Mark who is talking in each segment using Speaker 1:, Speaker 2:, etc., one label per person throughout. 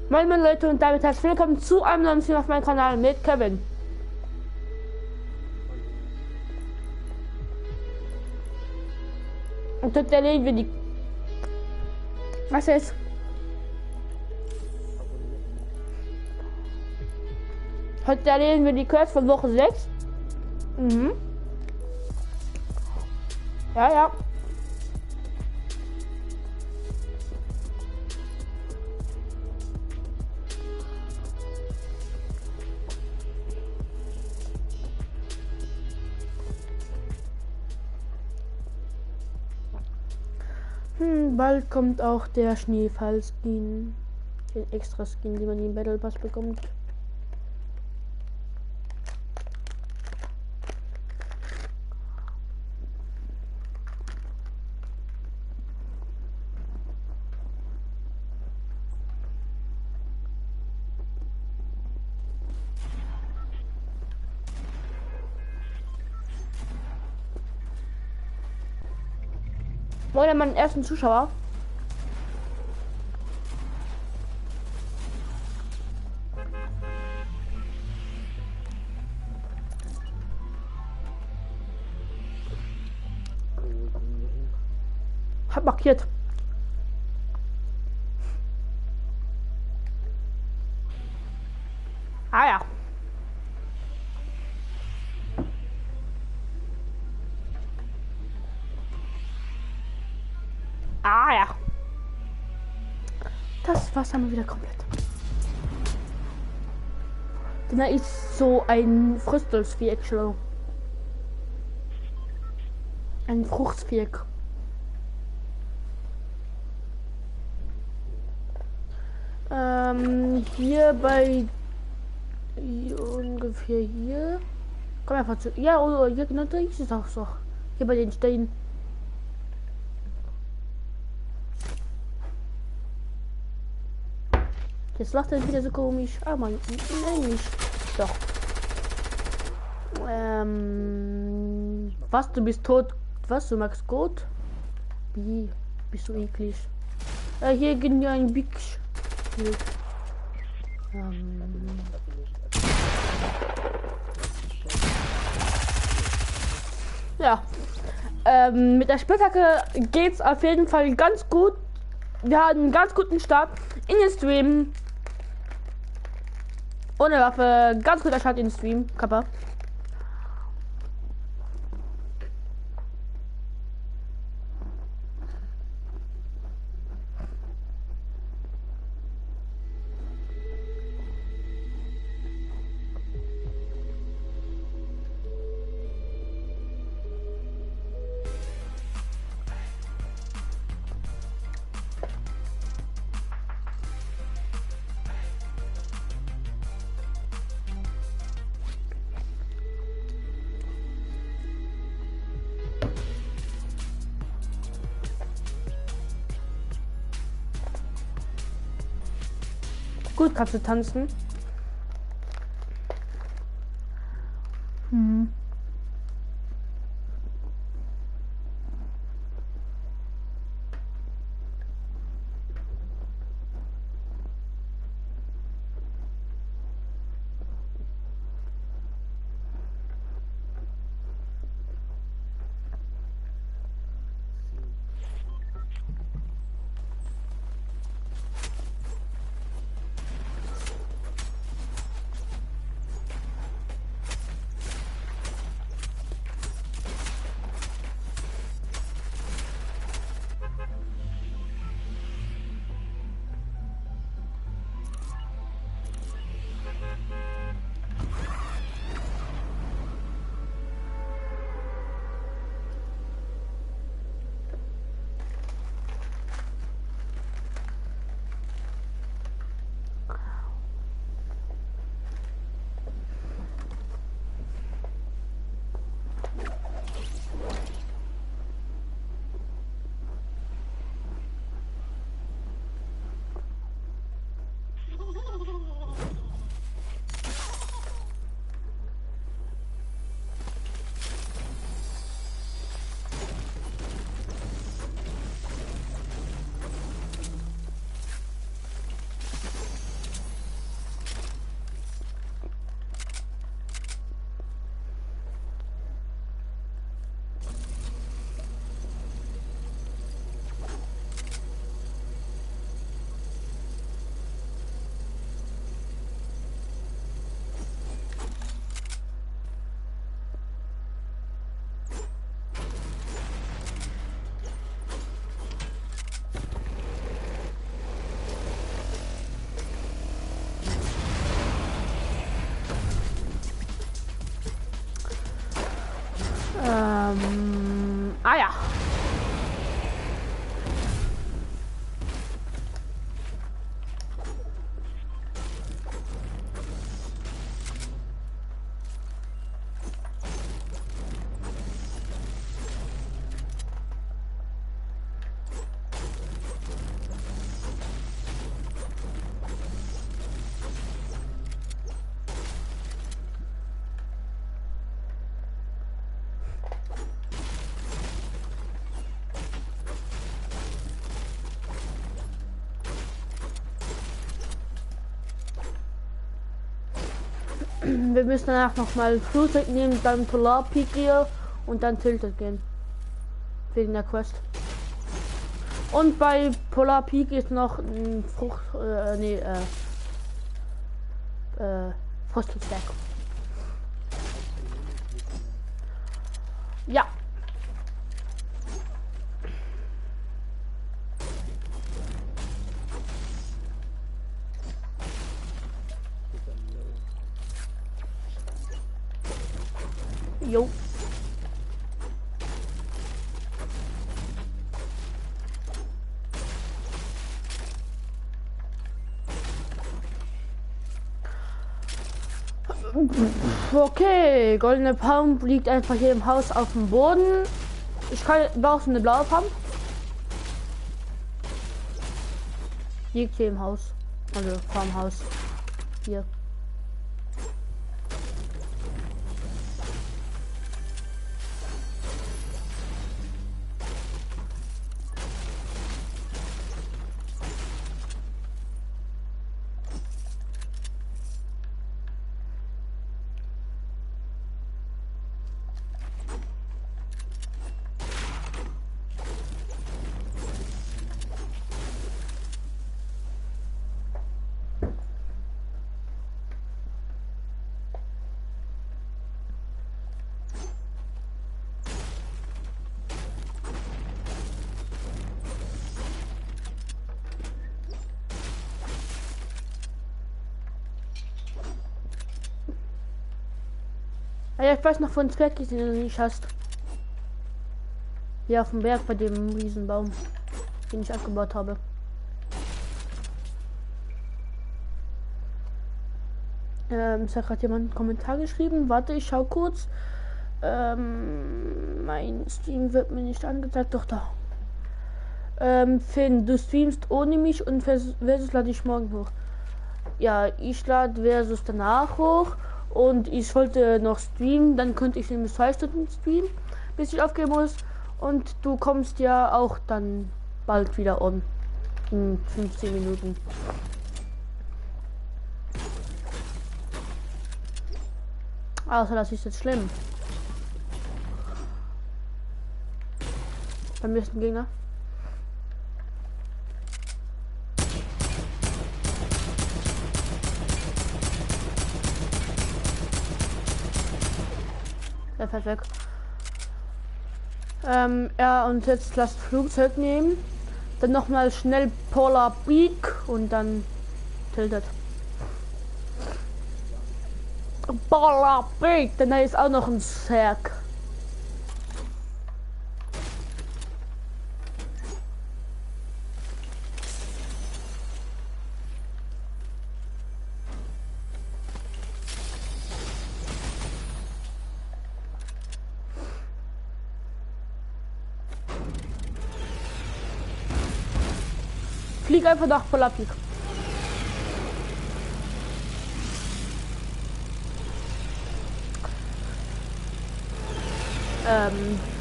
Speaker 1: Moin meine Leute und damit herzlich willkommen zu einem neuen Stream auf meinem Kanal mit Kevin. Und heute erledigen wir die... Was ist? Heute erledigen wir die Quest von Woche 6. Ja. Bald kommt auch der Schneefall-Skin. Den extra Skin, den man im Battle Pass bekommt. Moin an meinen ersten Zuschauer. Hab markiert. Ah ja. Ah ja. Das Wasser haben wir wieder komplett. Da ist so ein Früchtelsviereck schon. Ein Fruchtviereck. Hier bei hier ungefähr hier. Komm einfach zu. Ja, oder hier genau da ist es auch so. Hier bei den Steinen. Jetzt lacht er wieder so komisch. Ah man, nein nicht. Doch. Was, du bist tot? Was, du magst gut? Wie? Bist du eklig? Hier ging ja ein Big. Ja. Mit der Spitzhacke geht's auf jeden Fall ganz gut. Wir haben einen ganz guten Start in den Stream. Ohne Waffe, ganz guter Start in den Stream. Kappa. Gut, kannst du tanzen? Ah ja. Wir müssen danach noch mal ein Flugzeug nehmen, dann Polar Peak hier und dann Tilted gehen. Wegen der Quest. Und bei Polar Peak ist noch ein Frostelsberg. Ja. Jo. Okay, goldene Pump liegt einfach hier im Haus auf dem Boden. Ich brauche eine blaue Pump. Liegt hier im Haus. Also vorm Haus. Hier. Ja, ich weiß noch von Zwerg, den du nicht hast. Hier auf dem Berg bei dem Riesenbaum, den ich abgebaut habe. Es hat gerade jemand einen Kommentar geschrieben. Warte, ich schau kurz. Mein Stream wird mir nicht angezeigt. Doch da. Finn, du streamst ohne mich und Versus lade ich morgen hoch. Ja, ich lade Versus danach hoch. Und ich wollte noch streamen, dann könnte ich nämlich 2 Stunden streamen, bis ich aufgeben muss. Und du kommst ja auch dann bald wieder on. In 15 Minuten. Außer das ist jetzt schlimm. Beim nächsten Gegner. Der fährt weg. Ja, und jetzt lasst Flugzeug nehmen. Dann nochmal schnell Polar Peak und dann Tilted. Polar Peak, denn da ist auch noch ein Zwerg. Flieg einfach nach Polar Peak.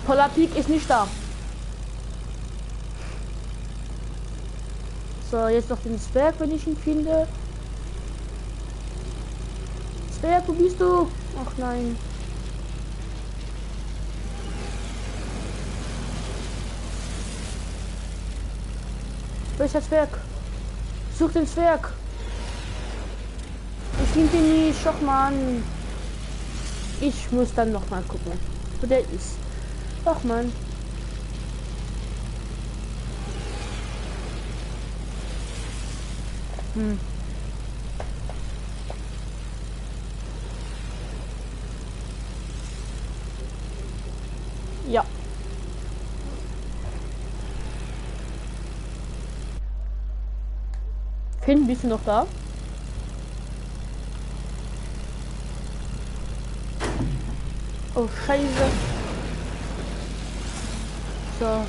Speaker 1: Polar Peak ist nicht da. So, jetzt noch den Zwerg, wenn ich ihn finde. Zwerg, wo bist du? Ach nein. Wo ist der Zwerg? Such den Zwerg. Ich finde ihn nicht. Schau mal an. Ich muss dann noch mal gucken, wo der ist. Ach man. Ja. Finn, bist du noch da? Oh, Scheiße. So.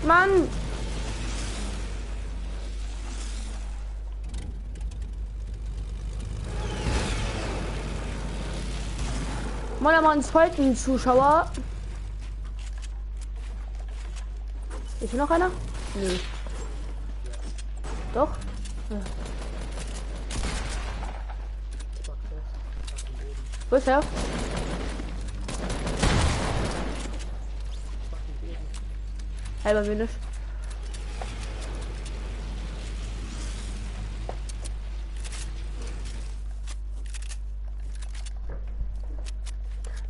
Speaker 1: Mann! Mal mal einen zweiten Zuschauer. Ist hier noch einer? Nö. Doch? Ja. Wo ist er? Halber wenig.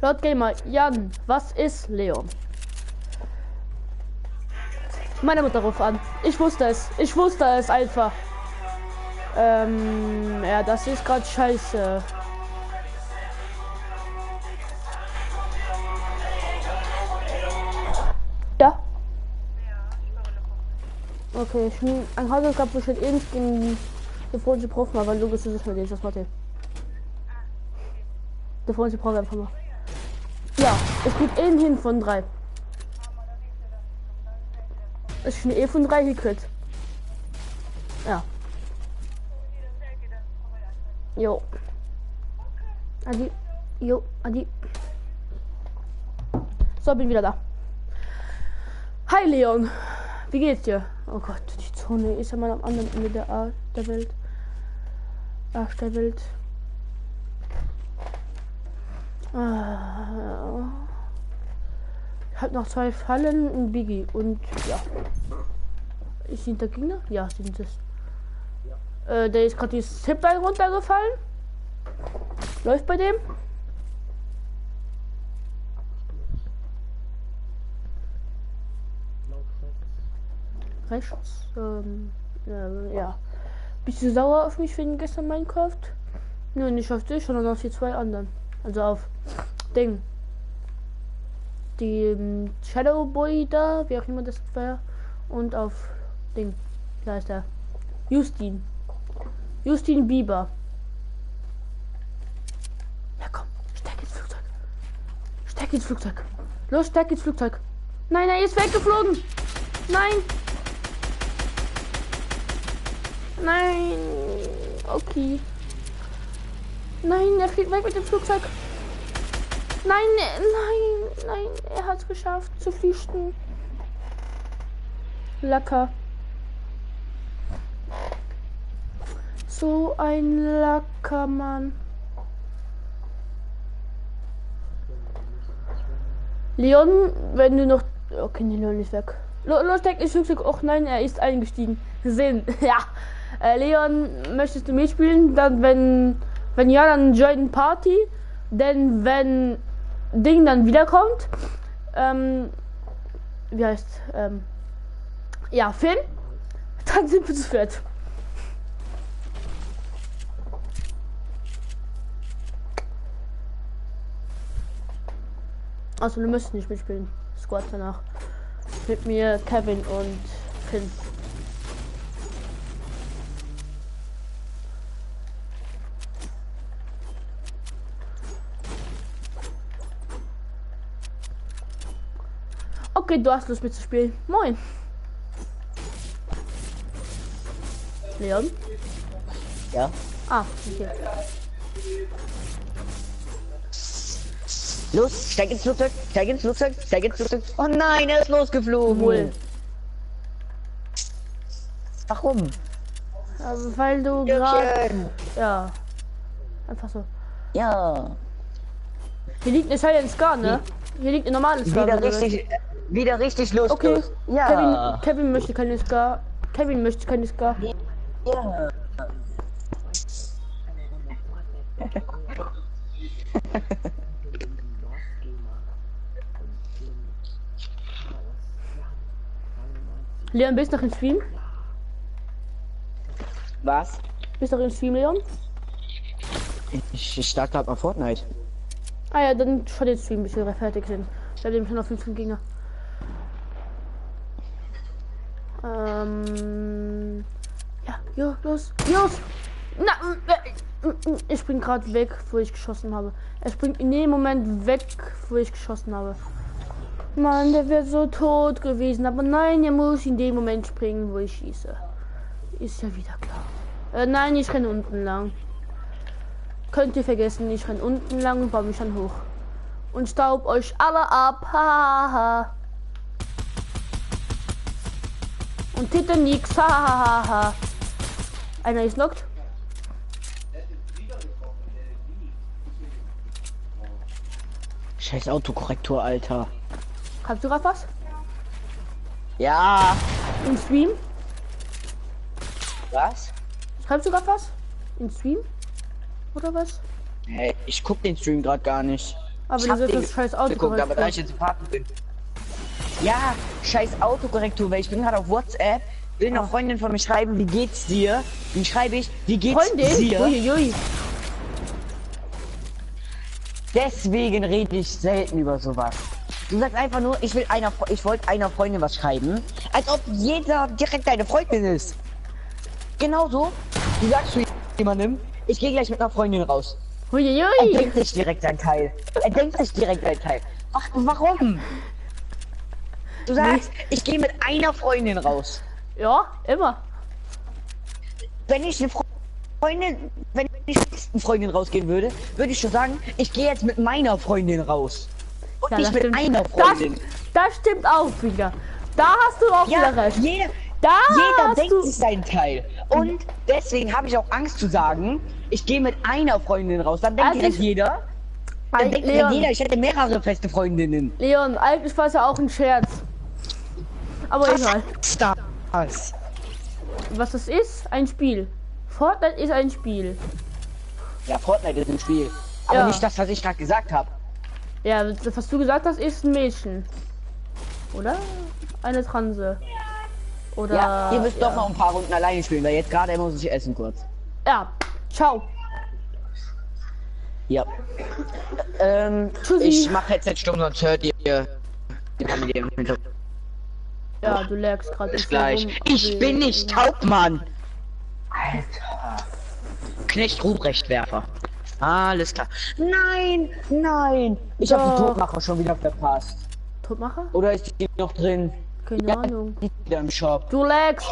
Speaker 1: Lord Gamer, Jan, was ist Leon? Meine Mutter ruft an. Ich wusste es. Ich wusste es einfach. Ja, das ist gerade scheiße. Ja. Okay, ich bin ein Hausaufgabe besteht ähnlich gegen die freundliche Prof mal, weil du bist es mit dem, das Mathe. Der freundliche Prof einfach mal. Ja, es gibt einen hin von 3. Es ist eine E von 3 gekriegt. Ja. Jo. Adi. Jo, Adi. So, bin wieder da. Hi Leon. Wie geht's dir? Oh Gott, die Zone ist ja mal am anderen Ende der Welt. Ach, der Welt. Hat noch 2 Fallen und Biggie und ja. Sind der Gegner? Ja, sind es. Ja. Der ist gerade die Zipline runtergefallen. Läuft bei dem. Rechts. Ja. Bist du sauer auf mich wegen gestern Minecraft? Nö, nicht auf dich, sondern auf die 2 anderen. Also auf Ding. Die Shadow Boy da, wie auch immer das war. Und auf Ding. Da ist er. Justin. Justin Bieber. Ja komm, steig ins Flugzeug. Steig ins Flugzeug. Los, steig ins Flugzeug. Nein, er ist weggeflogen. Nein. Nein. Okay. Nein, er fliegt weg mit dem Flugzeug. Nein, nein, nein. Er hat es geschafft zu flüchten. Lacker. So ein Lackermann. Leon, wenn du noch... Okay, nee, Leon ist weg. Los, steck ins Flugzeug. Och nein, er ist eingestiegen. Sehen. Ja. Leon, möchtest du mitspielen? Dann, wenn ja, dann join Party. Denn wenn Ding dann wiederkommt, wie heißt, ja, Finn, dann sind wir zu viert. Also, du müsst nicht mitspielen. Squad danach. Mit mir, Kevin und Finn. Okay, du hast Lust mitzuspielen. Moin. Leon?
Speaker 2: Ja.
Speaker 1: Ah, okay.
Speaker 2: Los, steig ins Flugzeug, steig ins Flugzeug, steig ins Flugzeug. Oh nein, er ist losgeflogen.
Speaker 1: Wohl.
Speaker 2: Warum?
Speaker 1: Also, weil du gerade... Ja. Einfach so.
Speaker 2: Ja.
Speaker 1: Hier liegt eine Silent Scar, ne? Hier liegt ein normales Scar.
Speaker 2: Wieder richtig los.
Speaker 1: Okay.
Speaker 2: Los. Ja.
Speaker 1: Kevin möchte keine Scar. Kevin möchte keine Scar.
Speaker 2: Ja.
Speaker 1: Leon, bist du noch im Stream?
Speaker 2: Was?
Speaker 1: Bist du noch im Stream, Leon?
Speaker 2: Ich starte gerade mal Fortnite.
Speaker 1: Ah ja, dann schaut jetzt Stream, bis wir fertig sind. Wir haben schon noch 15 Gegner. Ja, jo, los. Na, ich bin gerade weg, wo ich geschossen habe. Er springt in dem Moment weg, wo ich geschossen habe. Mann, der wäre so tot gewesen. Aber nein, er muss in dem Moment springen, wo ich schieße. Ist ja wieder klar. Nein, ich renne unten lang. Könnt ihr vergessen, ich renne unten lang und baue mich dann hoch. Und staub euch alle ab. Haha. Und Titel nix. Hahaha. Einer ist lockt.
Speaker 2: Scheiß Autokorrektur, Alter.
Speaker 1: Kannst du gerade was?
Speaker 2: Ja.
Speaker 1: Im Stream?
Speaker 2: Was?
Speaker 1: Schreibst du gerade was? Im Stream? Oder was?
Speaker 2: Hey, ich guck den Stream gerade gar nicht.
Speaker 1: Aber
Speaker 2: ich
Speaker 1: du
Speaker 2: hab
Speaker 1: sagst
Speaker 2: den
Speaker 1: das scheiß Auto
Speaker 2: geguckt, aber da ich jetzt im Partner bin. Ja, scheiß Autokorrektur, weil ich bin gerade auf WhatsApp, will noch Freundin von mir schreiben, wie geht's dir? Dann schreibe ich, wie geht's
Speaker 1: Freundin?
Speaker 2: dir?
Speaker 1: Uiuiui.
Speaker 2: Deswegen rede ich selten über sowas. Du sagst einfach nur, ich wollte einer Freundin was schreiben, als ob jeder direkt deine Freundin ist. Genauso, du sagst zu jemandem, ich gehe gleich mit einer Freundin raus. Er
Speaker 1: Uiuiui.
Speaker 2: denkt sich direkt ein Teil. Ach, warum? Du sagst, ich gehe mit einer Freundin raus.
Speaker 1: Ja, immer.
Speaker 2: Wenn ich mit einer Freundin rausgehen würde, würde ich schon sagen, ich gehe jetzt mit meiner Freundin raus. Und
Speaker 1: Ja,
Speaker 2: nicht
Speaker 1: das
Speaker 2: mit
Speaker 1: stimmt.
Speaker 2: einer Freundin.
Speaker 1: Das stimmt auch wieder. Da hast du auch
Speaker 2: Ja,
Speaker 1: wieder recht.
Speaker 2: jeder
Speaker 1: hast
Speaker 2: denkt
Speaker 1: du-
Speaker 2: sich seinen Teil. Und deswegen habe ich auch Angst zu sagen, ich gehe mit einer Freundin raus. Dann denkt
Speaker 1: Also
Speaker 2: direkt
Speaker 1: ich-
Speaker 2: jeder. Dann denkt direkt
Speaker 1: Leon,
Speaker 2: jeder, ich hätte mehrere feste Freundinnen.
Speaker 1: Leon, eigentlich war es ja auch ein Scherz. Aber egal.
Speaker 2: Was?
Speaker 1: Was das ist? Ein Spiel. Fortnite ist ein Spiel.
Speaker 2: Ja, Fortnite ist ein Spiel. Aber
Speaker 1: Ja.
Speaker 2: nicht das, was ich gerade gesagt habe.
Speaker 1: Ja, das, was du gesagt hast, ist ein Mädchen. Oder? Eine Transe. Oder.
Speaker 2: Ja, ihr müsst
Speaker 1: ja.
Speaker 2: doch noch ein paar Runden alleine spielen, weil jetzt gerade muss ich essen kurz.
Speaker 1: Ja, ciao.
Speaker 2: Ja.
Speaker 1: Tschüssi.
Speaker 2: Ich mache Headset stumm, sonst hört ihr die Familie im Hintergrund.
Speaker 1: Ja, du lagst gerade.
Speaker 2: Bis gleich. Ich bin nicht taub, Mann. Alter. Knecht Ruprechtwerfer. Alles klar. Nein, nein. Ich habe die
Speaker 1: Doch.
Speaker 2: Todmacher schon wieder verpasst.
Speaker 1: Todmacher?
Speaker 2: Oder ist die noch drin?
Speaker 1: Keine Ahnung.
Speaker 2: Die ist wieder im Shop.
Speaker 1: Du lagst.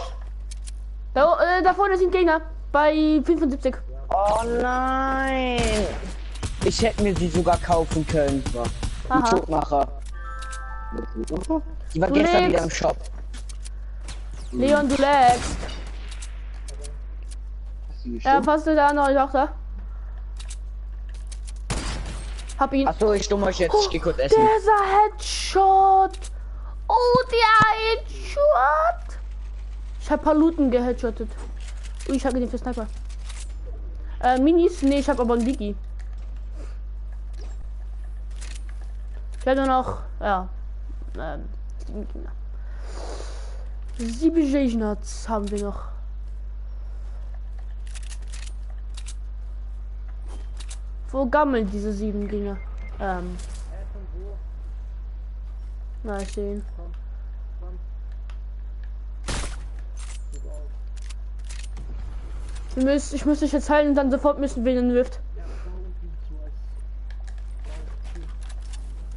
Speaker 1: Da vorne sind Gegner. Bei 75.
Speaker 2: Oh nein. Ich hätte mir sie sogar kaufen können. So.
Speaker 1: Aha.
Speaker 2: Die Todmacher. Die war
Speaker 1: Du
Speaker 2: gestern
Speaker 1: legst.
Speaker 2: wieder im Shop.
Speaker 1: Leon, du lagst. Ja, fast da noch, ich auch da. Hab ihn.
Speaker 2: Achso, ich stumm euch jetzt. Ich geh kurz essen.
Speaker 1: Dieser Headshot. Oh, der Headshot. Ich hab Paluten geheadshottet. Ui, ich hab den für Sniper. Minis? Nee, ich hab aber einen Biggie. Ich werde nur noch, ja, 7 Gegner. 7 Gegner haben wir noch. Wo gammeln diese 7 Gegner? Na, ich sehe ihn. Ich muss dich jetzt heilen und dann sofort müssen wir in den Rift.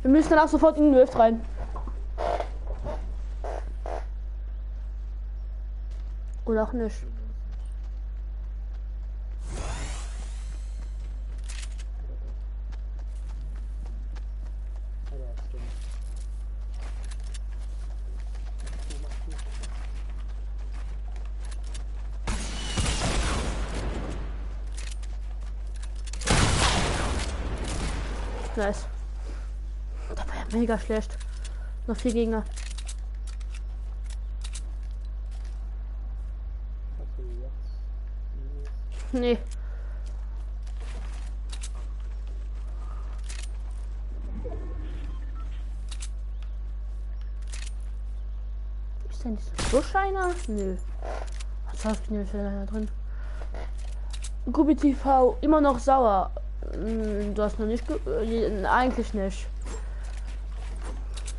Speaker 1: Wir müssen dann auch sofort in den Rift rein. Oder auch nicht. Nice. Das war ja mega schlecht. Noch 4 Gegner. Nee. Ist denn dieser Busch einer? Nö. Was hast du denn für einer drin? Gubi TV immer noch sauer. Du hast noch nicht. Eigentlich nicht.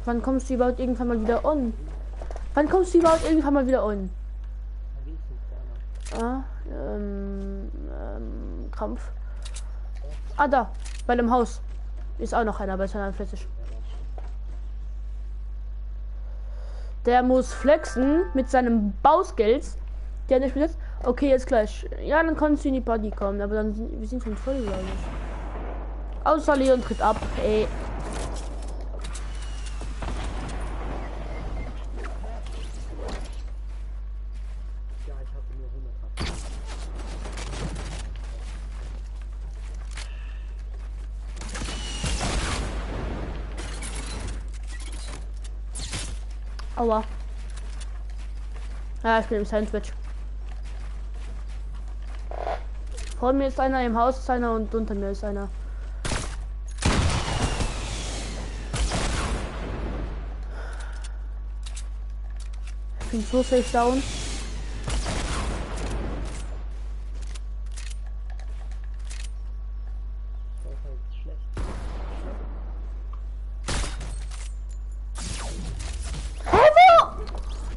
Speaker 1: Wann kommst du überhaupt irgendwann mal wieder on? Wann kommst du überhaupt irgendwann mal wieder on? Ah, Krampf. Ah, da. Bei dem Haus. Ist auch noch einer bei 42. Der muss flexen mit seinem Bausgeld. Der nicht besitzt. Okay, jetzt gleich. Ja, dann kannst du in die Party kommen. Aber dann sind wir schon voll, glaube ich. Außer Leon tritt ab. Ey. Aua. Ja, ich bin im Sandwich. Vor mir ist einer, im Haus ist einer und unter mir ist einer. Ich bin so safe down.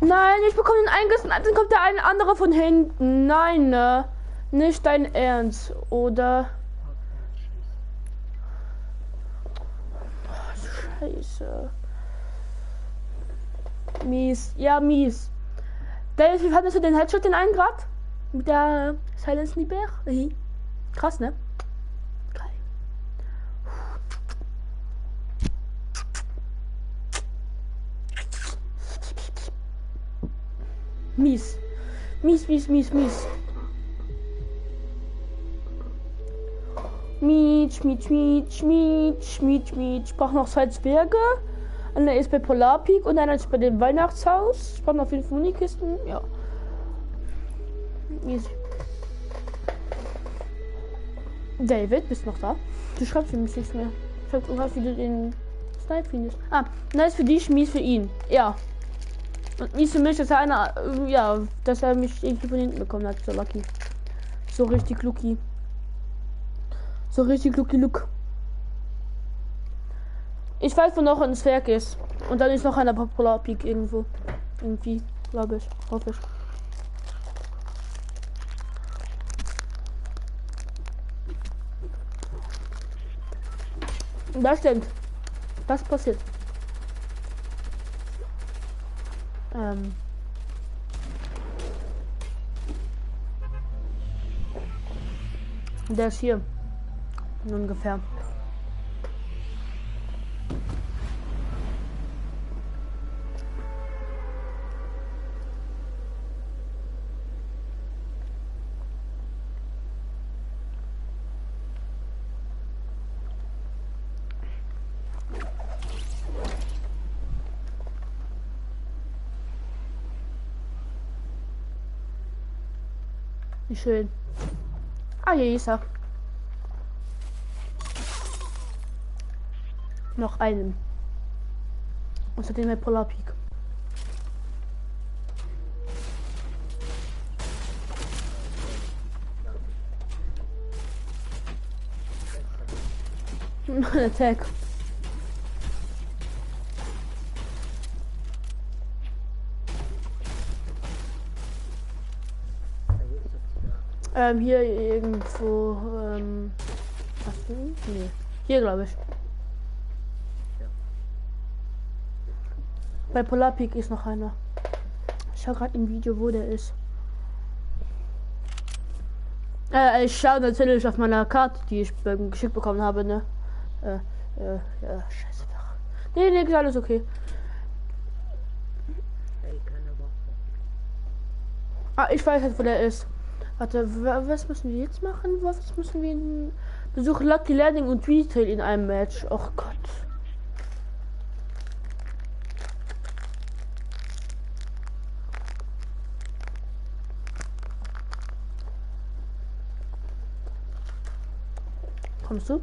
Speaker 1: Nein, ich bekomme den eingessen, dann kommt der eine andere von hinten. Nein, ne? Nicht dein Ernst, oder? Oh, Scheiße. Mies, ja, mies. Dennis, wie fandest du den Headshot, den einen Grad? Mit der Silence Sniper? Krass, ne? Geil. Mies. Mies, mies, mies, mies. Mietsch. Ich brauche noch 2 Zwerge. Einer ist bei Polar Peak und einer ist bei dem Weihnachtshaus. Ich brauche noch 5 Munikisten. Ja. Easy. David, bist noch da? Du schreibst mir nichts mehr. Ich hab gehört, wie du den Snipe findest. Ah, nice für dich, mies für ihn. Ja. Und mies für mich, dass er einer, ja, dass er mich irgendwie von hinten bekommen hat. So lucky. So richtig lucky. So richtig lucky. Ich weiß, wo noch ein Zwerg ist. Und dann ist noch einer Polar Peak irgendwo. Irgendwie, glaube ich. Hoffe ich. Das stimmt. Was passiert? Der ist hier. Ungefähr. Wie schön. Ah, hier ist er. Noch einen. Außerdem der Polar Peak. Attack. Hier irgendwo, was denn? Nee. Hier, glaube ich. Bei Polar Peak ist noch einer. Ich schau gerade im Video, wo der ist. Ich schaue natürlich auf meiner Karte, die ich geschickt bekommen habe, ne? Ja, scheiße. Nee, ist alles okay. Ah, ich weiß jetzt, wo der ist. Warte, was müssen wir jetzt machen? Was müssen wir besuchen? Lucky Landing und Retail in einem Match. Oh Gott. Kommst du?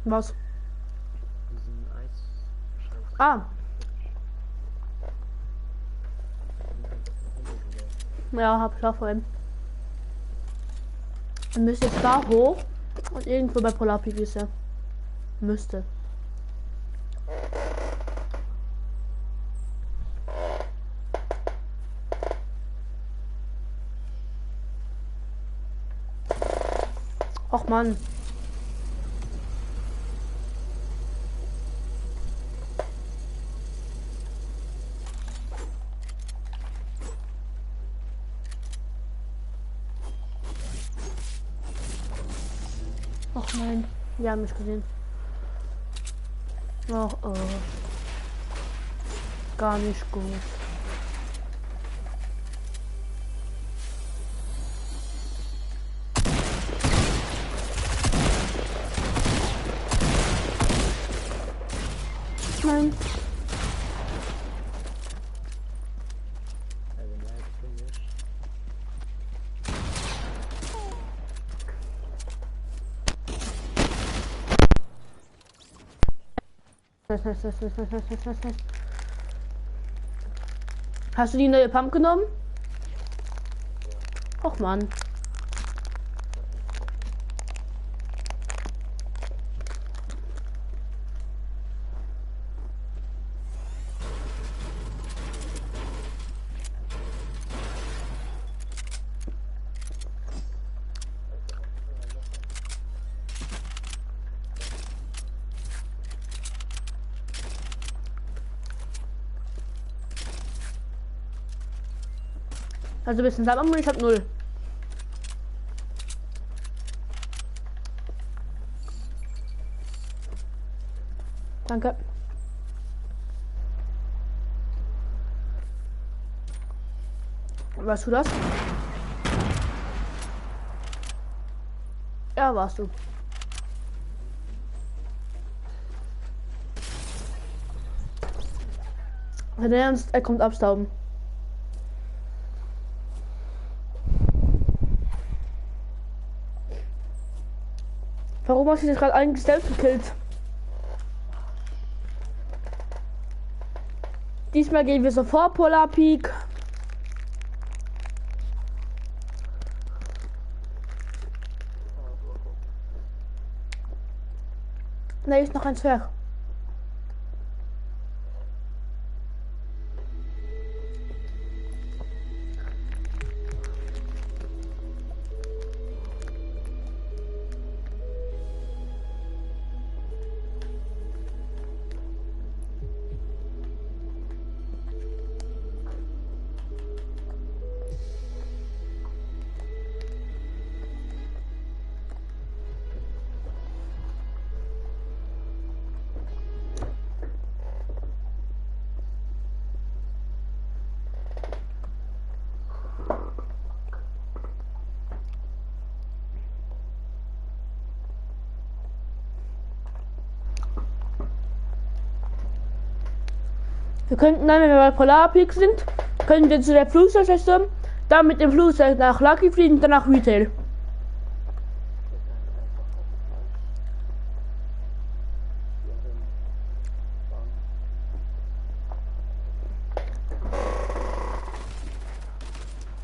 Speaker 1: Was?
Speaker 3: Diesen Eis.
Speaker 1: Ah, ja, hab ich auch vorhin. Dann müsste jetzt da hoch und irgendwo bei Polarpeak ist er. Müsste. Och Mann. Och nein. Wir haben mich gesehen. Oh, oh. Gar nicht gut. Nein.
Speaker 3: Also nein, nicht.
Speaker 1: Hast du die neue Pump genommen? Och Mann. Also ein bisschen Samen und ich hab 0. Danke. Warst du das? Ja, warst du. Wenn ernst, er kommt abstauben. Warum hast du jetzt gerade eigentlich selbst gekillt? Diesmal gehen wir sofort Polar Peak. Da ist noch ein Zwerg. Wir könnten dann, wenn wir bei Polar Peak sind, können wir zu der Flugzeugteste, dann mit dem Flugzeug nach Lucky fliegen und dann nach Retail.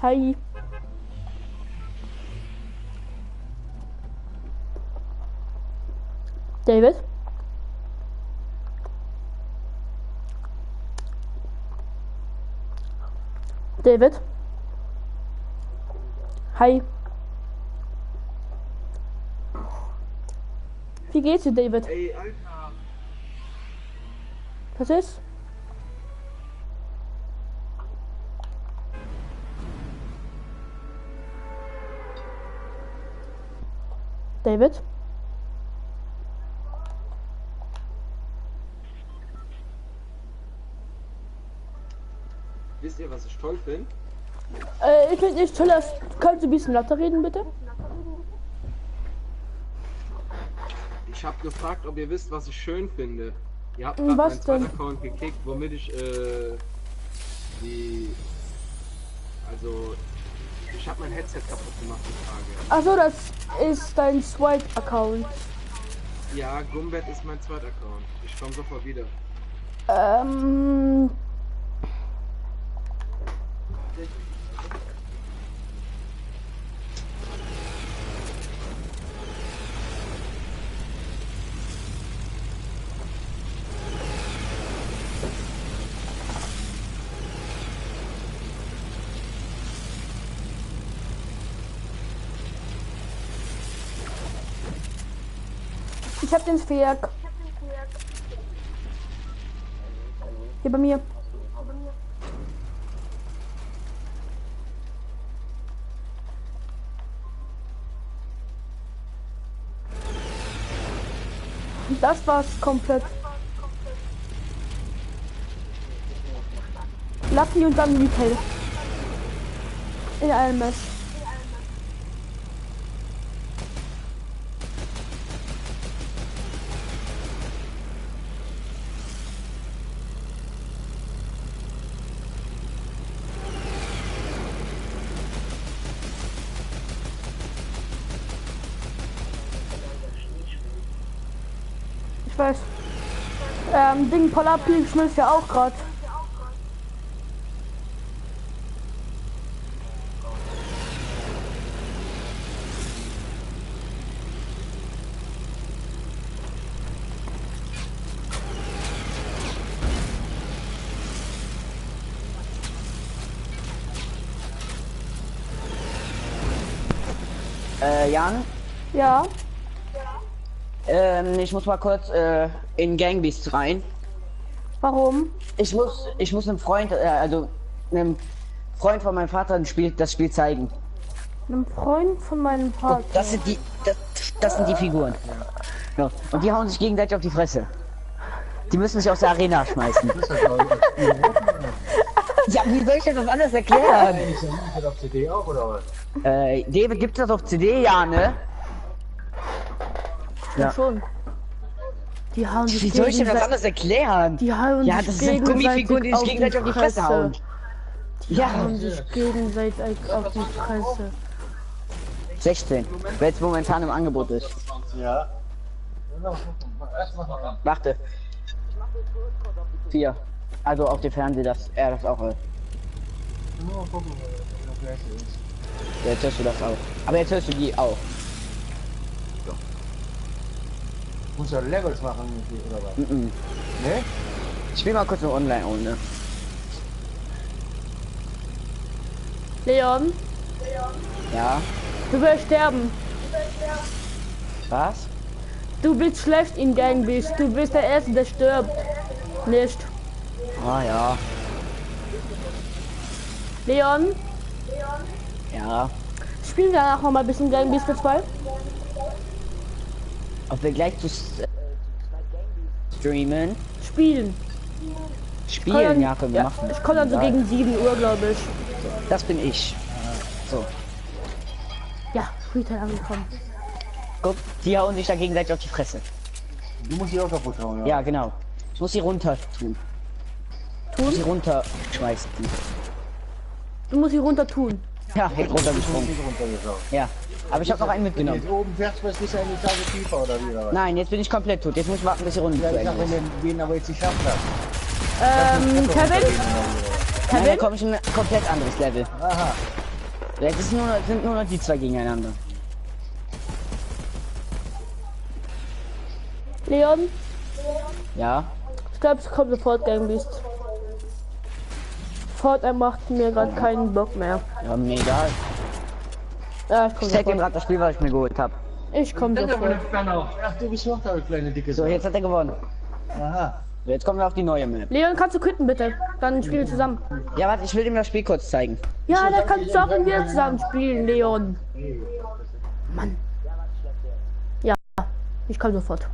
Speaker 1: Hi. David? David? Hi. Wie geht's dir, David?
Speaker 4: Ey, Alter.
Speaker 1: Was ist? David?
Speaker 4: Wisst ihr, was ich toll finde?
Speaker 1: Ich finde nicht toll, dass... Kannst du ein bisschen lauter reden, bitte?
Speaker 4: Ich habe gefragt, ob ihr wisst, was ich schön finde. Ihr habt
Speaker 1: Was
Speaker 4: gerade meinen zweiten
Speaker 1: denn?
Speaker 4: Account gekickt, womit ich ich habe mein Headset kaputt gemacht, die Frage.
Speaker 1: Achso, das ist dein Swipe-Account.
Speaker 4: Ja, Gumbet ist mein zweiter Account. Ich komme sofort wieder.
Speaker 1: Ähm, ich hab den Sphärik. Hier bei mir. Das war's komplett. Lucky und dann Retail. In einem Match. Ich weiß. Ding Polarpil schmilzt ja auch gerade.
Speaker 2: Jan,
Speaker 1: Ja.
Speaker 2: ich muss mal kurz in Gangbeasts rein.
Speaker 1: Warum?
Speaker 2: Ich muss einem Freund, also einem Freund von meinem Vater das Spiel zeigen.
Speaker 1: Einem Freund von meinem Vater.
Speaker 2: Guck, das sind die Figuren. Ja. Und die hauen sich gegenseitig auf die Fresse. Die müssen sich aus der Arena schmeißen. Ja, wie soll ich das anders erklären?
Speaker 3: Ist das auf CD auch oder was?
Speaker 2: David, gibt's das auf CD? Ja, ne?
Speaker 1: Ja,
Speaker 2: Ja.
Speaker 1: schon. Die hauen sich
Speaker 2: Wie soll ich denn das
Speaker 1: gegenseitig-
Speaker 2: anders erklären?
Speaker 1: Die hauen
Speaker 2: Ja,
Speaker 1: sich
Speaker 2: das sind Gummifiguren, die sich gegenseitig auf die Fresse hauen.
Speaker 1: Die
Speaker 2: Ja,
Speaker 1: hauen sich gegenseitig auf die Fresse.
Speaker 2: 16, weil es momentan im Angebot ist.
Speaker 3: Ja. Erst mal ran.
Speaker 2: Warte. 4. Also auf dem Fernseher, dass er das auch hört.
Speaker 3: Nur mal gucken, wie das gleiche ist.
Speaker 2: Jetzt hörst du das auch. Aber jetzt hörst du die auch.
Speaker 3: Muss ja Levels machen oder was?
Speaker 2: Mhm.
Speaker 3: Ne?
Speaker 2: Ich spiel mal kurz nur online ohne.
Speaker 1: Leon,
Speaker 2: Ja.
Speaker 1: du wirst sterben.
Speaker 2: Was?
Speaker 1: Du bist schlecht in Gang Beasts. Du bist der Erste, der stirbt. Nicht.
Speaker 2: Ah ja.
Speaker 1: Leon,
Speaker 2: Ja.
Speaker 1: spielen wir danach noch mal ein bisschen Gang Beasts 2?
Speaker 2: Ob wir gleich zu streamen?
Speaker 1: Spielen.
Speaker 2: Spielen, ja, können wir
Speaker 1: ja,
Speaker 2: machen.
Speaker 1: ich komme dann so gegen 7 Uhr, glaube ich.
Speaker 2: Das bin ich. So.
Speaker 1: Ja, Retail angekommen.
Speaker 2: Guck, die hauen sich da gegenseitig auf die Fresse.
Speaker 3: Du musst die auch kaputt hauen, ja?
Speaker 2: Ja, genau. Ich muss sie runter tun. Ich muss sie runterschmeißen.
Speaker 1: Du musst sie runter tun.
Speaker 2: Ja, jetzt runtergesprungen.
Speaker 3: Nicht runtergeschaut.
Speaker 2: Ja. Aber ich habe noch einen mitgenommen.
Speaker 3: Jetzt oben fährst du bis in die Tage tiefer oder wie oder was?
Speaker 2: Nein, jetzt bin ich komplett tot. Jetzt muss ich warten, bis die Runde
Speaker 3: Ja,
Speaker 2: zu
Speaker 3: ich
Speaker 2: Ende
Speaker 3: sag, wenn
Speaker 2: ist.
Speaker 3: du den aber jetzt nicht schaffen hast.
Speaker 1: Kevin?
Speaker 2: Nein, da komme ich in ein komplett anderes Level.
Speaker 3: Aha.
Speaker 2: Jetzt sind nur noch die zwei gegeneinander.
Speaker 1: Leon,
Speaker 2: Ja.
Speaker 1: ich glaube, es kommt sofort Gang Beasts. Fortnite macht mir gerade keinen Bock mehr.
Speaker 2: Ja, mir egal.
Speaker 1: Ja, ich komme
Speaker 2: Ich zeig dir
Speaker 1: sofort.
Speaker 2: gerade das Spiel, was ich mir geholt habe.
Speaker 1: Ich komme sofort.
Speaker 3: Ach, du bist noch da, kleine dicke
Speaker 2: So,
Speaker 3: Sau.
Speaker 2: jetzt hat er gewonnen.
Speaker 3: Aha.
Speaker 2: So, jetzt kommen wir auf die neue Map.
Speaker 1: Leon, kannst du quitten bitte? Dann spielen wir zusammen.
Speaker 2: Ja, warte, ich will ihm das Spiel kurz zeigen.
Speaker 1: Ja, da kannst du auch mit mir zusammen spielen, Leon. Mann. Ja, ich komme sofort.